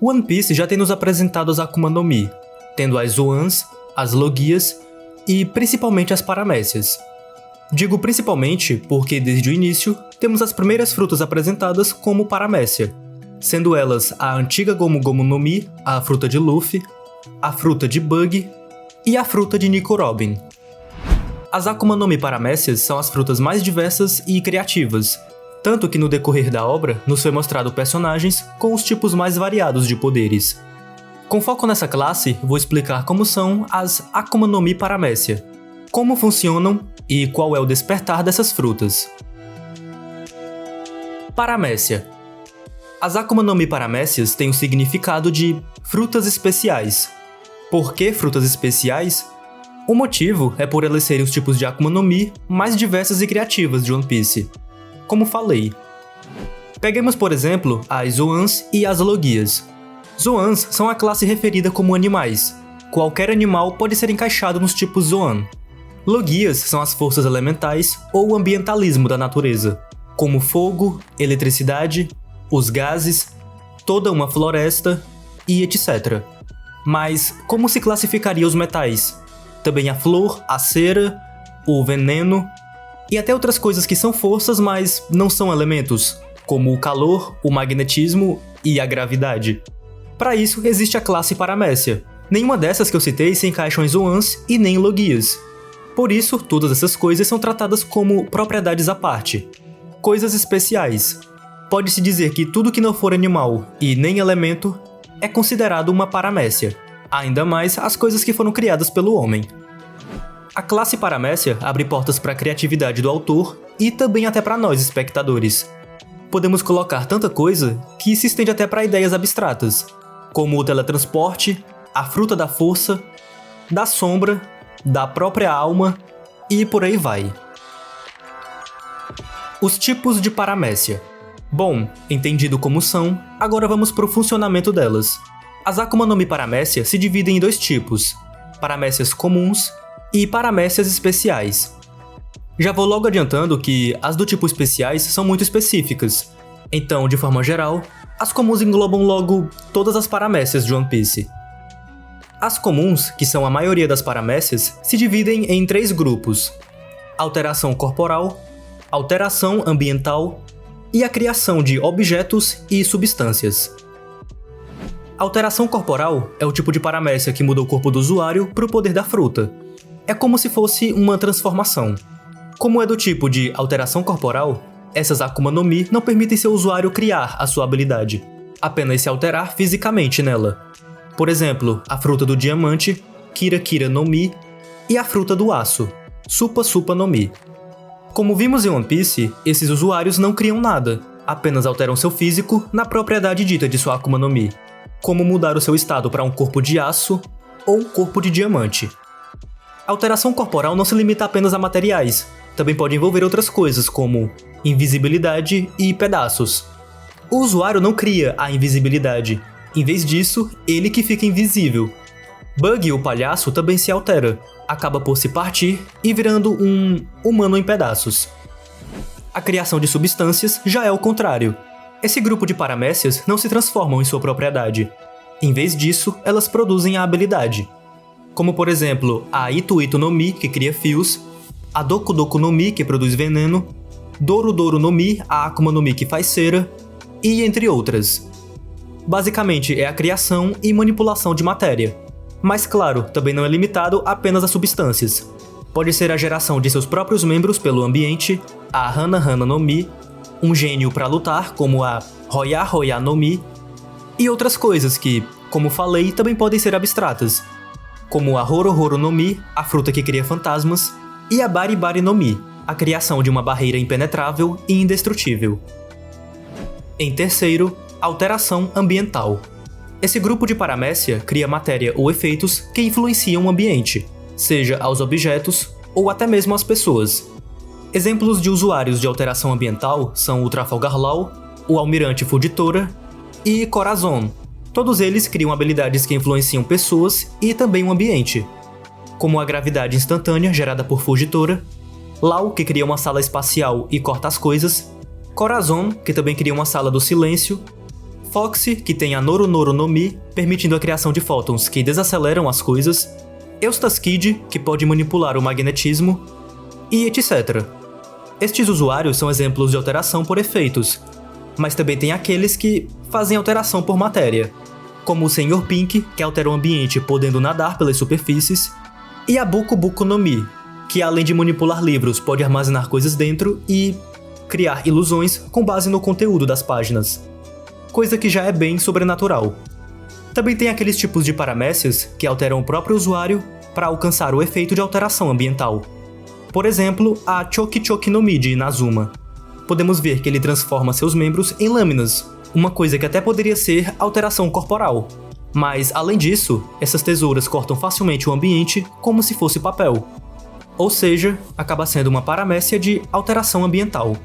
One Piece já tem nos apresentado as Akuma no Mi, tendo as Zoans, as Logias e principalmente as Paramécias. Digo principalmente porque desde o início temos as primeiras frutas apresentadas como Paramécia, sendo elas a antiga Gomu Gomu no Mi, a fruta de Luffy, a fruta de Bug e a fruta de Nico Robin. As Akuma no Mi Paramécias são as frutas mais diversas e criativas, tanto que no decorrer da obra nos foi mostrado personagens com os tipos mais variados de poderes. Com foco nessa classe, vou explicar como são as Akuma no Mi Paramécia, como funcionam e qual é o despertar dessas frutas. Paramécia. As Akuma no Mi Paramécias têm o significado de frutas especiais. Por que frutas especiais? O motivo é por elas serem os tipos de Akuma no Mi mais diversas e criativas de One Piece. Como falei. Peguemos, por exemplo, as Zoans e as Logias. Zoans são a classe referida como animais. Qualquer animal pode ser encaixado nos tipos Zoan. Logias são as forças elementais ou o ambientalismo da natureza, como fogo, eletricidade, os gases, toda uma floresta e etc. Mas como se classificaria os metais? Também a flor, a cera, o veneno e até outras coisas que são forças, mas não são elementos, como o calor, o magnetismo e a gravidade. Para isso, existe a classe Paramécia. Nenhuma dessas que eu citei se encaixam em Zoans e nem em Logias. Por isso, todas essas coisas são tratadas como propriedades à parte. Coisas especiais. Pode-se dizer que tudo que não for animal e nem elemento é considerado uma Paramécia. Ainda mais as coisas que foram criadas pelo homem. A classe Paramécia abre portas para a criatividade do autor e também até para nós, espectadores. Podemos colocar tanta coisa que se estende até para ideias abstratas, como o teletransporte, a fruta da força, da sombra, da própria alma e por aí vai. Os tipos de Paramécia. Bom, entendido como são, agora vamos para o funcionamento delas. As Akuma no Mi Paramécia se dividem em dois tipos, Paramécias comuns e Paramécias especiais. Já vou logo adiantando que as do tipo especiais são muito específicas, então, de forma geral, as comuns englobam logo todas as Paramécias de One Piece. As comuns, que são a maioria das Paramécias, se dividem em três grupos: alteração corporal, alteração ambiental e a criação de objetos e substâncias. Alteração corporal é o tipo de Paramécia que muda o corpo do usuário para o poder da fruta. É como se fosse uma transformação. Como é do tipo de alteração corporal, essas Akuma no Mi não permitem seu usuário criar a sua habilidade, apenas se alterar fisicamente nela. Por exemplo, a fruta do diamante, Kira Kira no Mi, e a fruta do aço, Supa Supa no Mi. Como vimos em One Piece, esses usuários não criam nada, apenas alteram seu físico na propriedade dita de sua Akuma no Mi, como mudar o seu estado para um corpo de aço ou um corpo de diamante. A alteração corporal não se limita apenas a materiais, também pode envolver outras coisas como invisibilidade e pedaços. O usuário não cria a invisibilidade, em vez disso, ele que fica invisível. Bug, o palhaço, também se altera, acaba por se partir e virando um humano em pedaços. A criação de substâncias já é o contrário. Esse grupo de Paramécias não se transformam em sua propriedade. Em vez disso, elas produzem a habilidade. Como por exemplo, a Ito Ito no Mi, que cria fios, a Doku Doku no Mi, que produz veneno, Doru Doru no Mi, a Akuma no Mi que faz cera, e entre outras. Basicamente é a criação e manipulação de matéria. Mas claro, também não é limitado apenas a substâncias. Pode ser a geração de seus próprios membros pelo ambiente, a Hana Hana no Mi, um gênio para lutar como a Hoya Hoya no Mi, e outras coisas que, como falei, também podem ser abstratas, como a Horo Horo no Mi, a fruta que cria fantasmas, e a Bari Bari no Mi, a criação de uma barreira impenetrável e indestrutível. Em terceiro, alteração ambiental. Esse grupo de Paramécia cria matéria ou efeitos que influenciam o ambiente, seja aos objetos ou até mesmo às pessoas. Exemplos de usuários de alteração ambiental são o Trafalgar Law, o Almirante Fujitora e Corazon. Todos eles criam habilidades que influenciam pessoas e também o ambiente, como a gravidade instantânea gerada por Fujitora, Law, que cria uma sala espacial e corta as coisas, Corazon, que também cria uma sala do silêncio, Foxy, que tem a Noru no Mi, permitindo a criação de fótons que desaceleram as coisas, Eustace Kid, que pode manipular o magnetismo, e etc. Estes usuários são exemplos de alteração por efeitos, mas também tem aqueles que fazem alteração por matéria, como o Sr. Pink, que altera o ambiente podendo nadar pelas superfícies, e a Buku no Mi, que além de manipular livros pode armazenar coisas dentro e criar ilusões com base no conteúdo das páginas, coisa que já é bem sobrenatural. Também tem aqueles tipos de paramécias que alteram o próprio usuário para alcançar o efeito de alteração ambiental. Por exemplo, a Choki no Mi de Inazuma. Podemos ver que ele transforma seus membros em lâminas, uma coisa que até poderia ser alteração corporal. Mas, além disso, essas tesouras cortam facilmente o ambiente como se fosse papel. Ou seja, acaba sendo uma paramécia de alteração ambiental.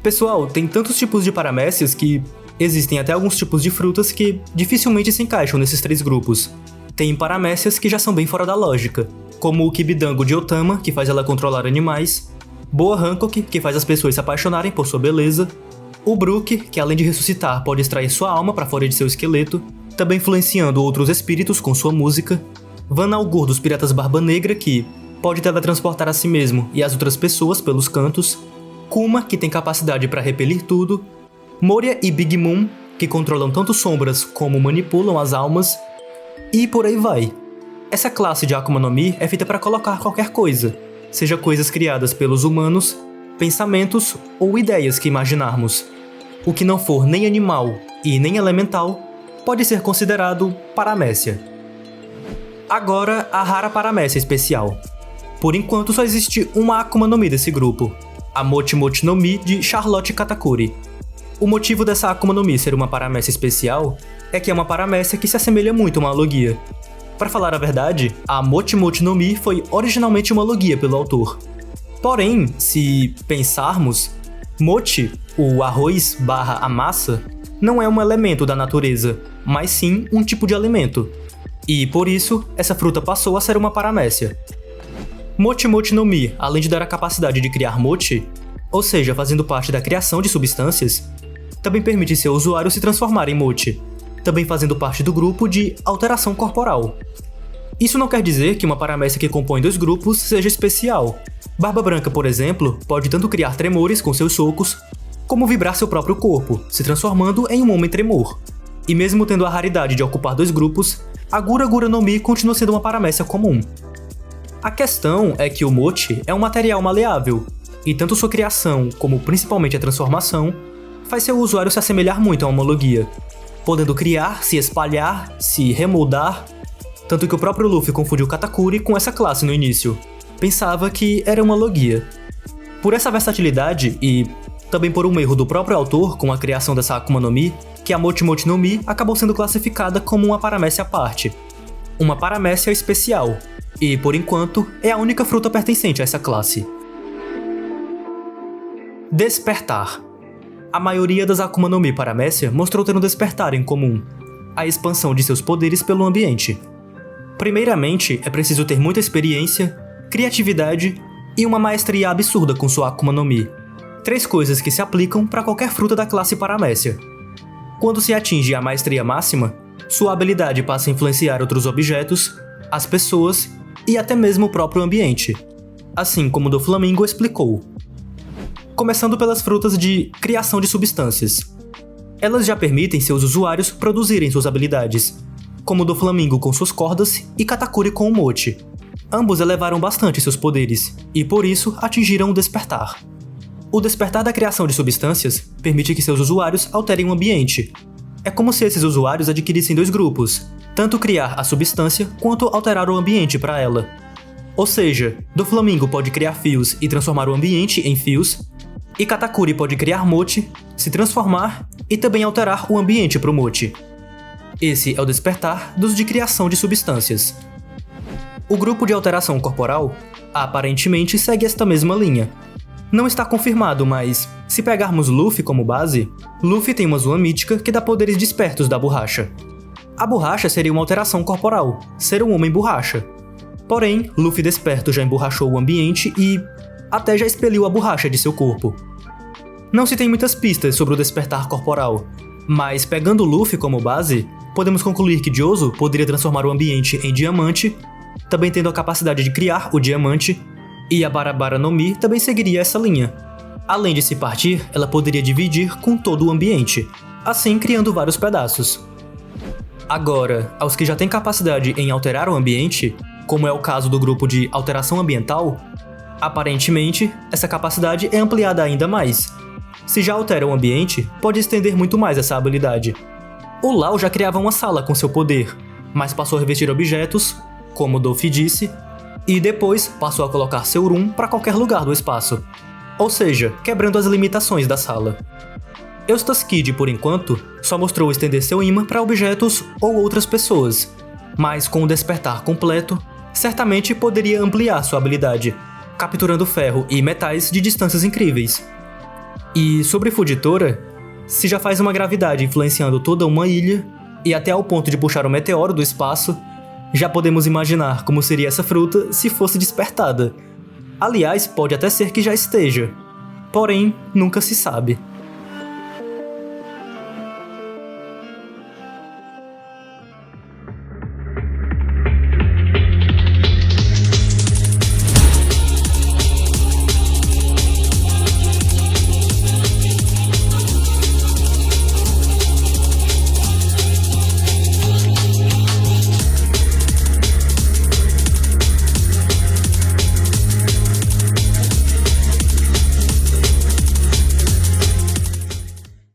Pessoal, tem tantos tipos de paramécias que existem até alguns tipos de frutas que dificilmente se encaixam nesses 3 grupos. Tem paramécias que já são bem fora da lógica, como o Kibidango de Otama, que faz ela controlar animais, Boa Hancock, que faz as pessoas se apaixonarem por sua beleza, o Brook, que além de ressuscitar pode extrair sua alma para fora de seu esqueleto, também influenciando outros espíritos com sua música, Van Algur dos Piratas Barba Negra, que pode teletransportar a si mesmo e as outras pessoas pelos cantos, Kuma, que tem capacidade para repelir tudo, Moria e Big Moon, que controlam tanto sombras como manipulam as almas, e por aí vai. Essa classe de Akuma no Mi é feita para colocar qualquer coisa, seja coisas criadas pelos humanos, pensamentos ou ideias que imaginarmos. O que não for nem animal e nem elemental pode ser considerado paramécia. Agora, a rara paramécia especial. Por enquanto só existe uma Akuma no Mi desse grupo, a Mochi no Mi de Charlotte Katakuri. O motivo dessa Akuma no Mi ser uma paramécia especial é que é uma paramécia que se assemelha muito a uma logia. Para falar a verdade, a Mochi no Mi foi originalmente uma logia pelo autor. Porém, se pensarmos, mochi, o arroz / a massa, não é um elemento da natureza, mas sim um tipo de alimento. E por isso, essa fruta passou a ser uma paramécia. Mochi no Mi, além de dar a capacidade de criar mochi, ou seja, fazendo parte da criação de substâncias, também permite seu usuário se transformar em mochi, também fazendo parte do grupo de alteração corporal. Isso não quer dizer que uma paramécia que compõe 2 grupos seja especial. Barba Branca, por exemplo, pode tanto criar tremores com seus socos, como vibrar seu próprio corpo, se transformando em um homem tremor. E mesmo tendo a raridade de ocupar 2 grupos, a Gura no Mi continua sendo uma paramécia comum. A questão é que o mochi é um material maleável, e tanto sua criação como principalmente a transformação faz seu usuário se assemelhar muito a uma logia, podendo criar, se espalhar, se remoldar, tanto que o próprio Luffy confundiu Katakuri com essa classe no início. Pensava que era uma logia. Por essa versatilidade e também por um erro do próprio autor com a criação dessa Akuma no Mi, que a Mochi no Mi acabou sendo classificada como uma paramécia à parte. Uma paramécia especial, e por enquanto é a única fruta pertencente a essa classe. Despertar. A maioria das Akuma no Mi paramécia mostrou ter um despertar em comum, a expansão de seus poderes pelo ambiente. Primeiramente, é preciso ter muita experiência, criatividade e uma maestria absurda com sua Akuma no Mi. 3 coisas que se aplicam para qualquer fruta da classe paramécia. Quando se atinge a maestria máxima, sua habilidade passa a influenciar outros objetos, as pessoas e até mesmo o próprio ambiente, assim como Doflamingo explicou. Começando pelas frutas de criação de substâncias. Elas já permitem seus usuários produzirem suas habilidades, como Doflamingo com suas cordas e Katakuri com o mochi. Ambos elevaram bastante seus poderes, e por isso atingiram o despertar. O despertar da criação de substâncias permite que seus usuários alterem o ambiente. É como se esses usuários adquirissem 2 grupos, tanto criar a substância quanto alterar o ambiente para ela. Ou seja, Doflamingo pode criar fios e transformar o ambiente em fios, e Katakuri pode criar mochi, se transformar e também alterar o ambiente para o mochi. Esse é o despertar dos de criação de substâncias. O grupo de alteração corporal aparentemente segue esta mesma linha. Não está confirmado, mas se pegarmos Luffy como base, Luffy tem uma zoa mítica que dá poderes despertos da borracha. A borracha seria uma alteração corporal, ser um homem borracha. Porém, Luffy desperto já emborrachou o ambiente e até já expeliu a borracha de seu corpo. Não se tem muitas pistas sobre o despertar corporal, Mas pegando Luffy como base, podemos concluir que Jozo poderia transformar o ambiente em diamante, também tendo a capacidade de criar o diamante, e a Barabara no Mi também seguiria essa linha. Além de se partir, ela poderia dividir com todo o ambiente, assim criando vários pedaços. Agora, aos que já têm capacidade em alterar o ambiente, como é o caso do grupo de alteração ambiental, aparentemente, essa capacidade é ampliada ainda mais. Se já altera o ambiente, pode estender muito mais essa habilidade. O Lau já criava uma sala com seu poder, mas passou a revestir objetos, como Doffy disse, e depois passou a colocar seu Room para qualquer lugar do espaço, ou seja, quebrando as limitações da sala. Eustace Kid, por enquanto, só mostrou estender seu imã para objetos ou outras pessoas, mas com o despertar completo, certamente poderia ampliar sua habilidade, capturando ferro e metais de distâncias incríveis. E sobre Fujitora, se já faz uma gravidade influenciando toda uma ilha, e até ao ponto de puxar um meteoro do espaço, já podemos imaginar como seria essa fruta se fosse despertada. Aliás, pode até ser que já esteja. Porém, nunca se sabe.